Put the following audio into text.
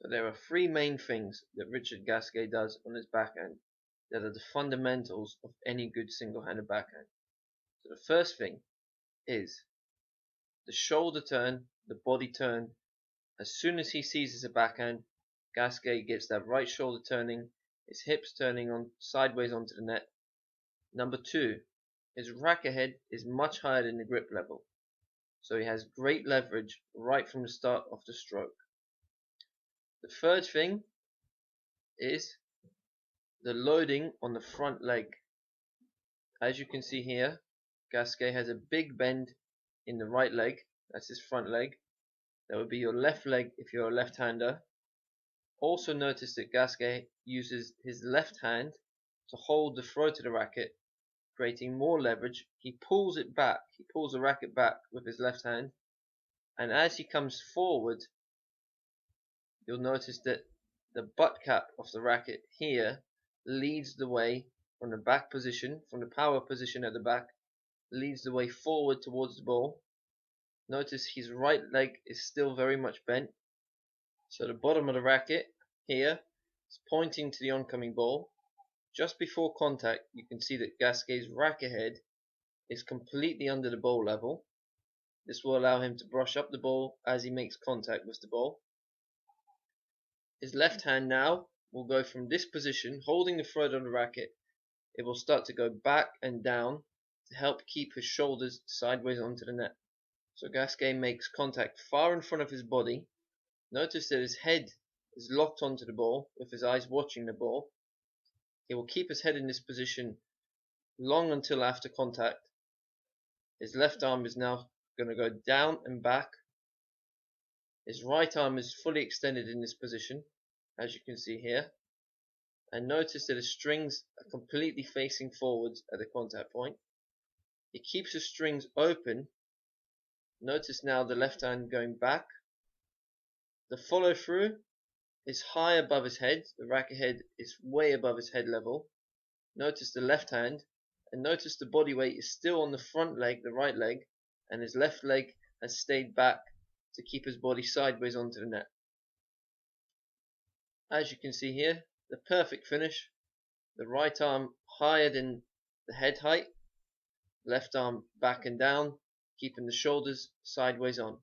So there are three main things that Richard Gasquet does on his backhand that are the fundamentals of any good single-handed backhand. So the first thing is the shoulder turn, the body turn. As soon as he seizes a backhand, Gasquet gets that right shoulder turning, his hips turning on sideways onto the net. Number two, his racket head is much higher than the grip level, so he has great leverage right from the start of the stroke. The third thing is the loading on the front leg. As you can see here, Gasquet has a big bend in the right leg. That's his front leg. That would be your left leg if you're a left-hander. Also notice that Gasquet uses his left hand to hold the throat of the racket, creating more leverage. He pulls it back. He pulls the racket back with his left hand, and as he comes forward, you'll notice that the butt cap of the racket here leads the way from the back position, from the power position at the back, leads the way forward towards the ball. Notice his right leg is still very much bent, so the bottom of the racket here is pointing to the oncoming ball. Just before contact, you can see that Gasquet's racket head is completely under the ball level. This will allow him to brush up the ball as he makes contact with the ball. His left hand now will go from this position, holding the throat of the racket. It will start to go back and down to help keep his shoulders sideways onto the net. So Gasquet makes contact far in front of his body. Notice that his head is locked onto the ball with his eyes watching the ball. He will keep his head in this position long until after contact. His left arm is now going to go down and back. His right arm is fully extended in this position, as you can see here. And notice that his strings are completely facing forwards at the contact point. He keeps his strings open. Notice now the left hand going back. The follow through is high above his head. The racket head is way above his head level. Notice the left hand, and notice the body weight is still on the front leg, the right leg, and his left leg has stayed back to keep his body sideways onto the net. As you can see here, the perfect finish. The right arm higher than the head height, left arm back and down, keeping the shoulders sideways on.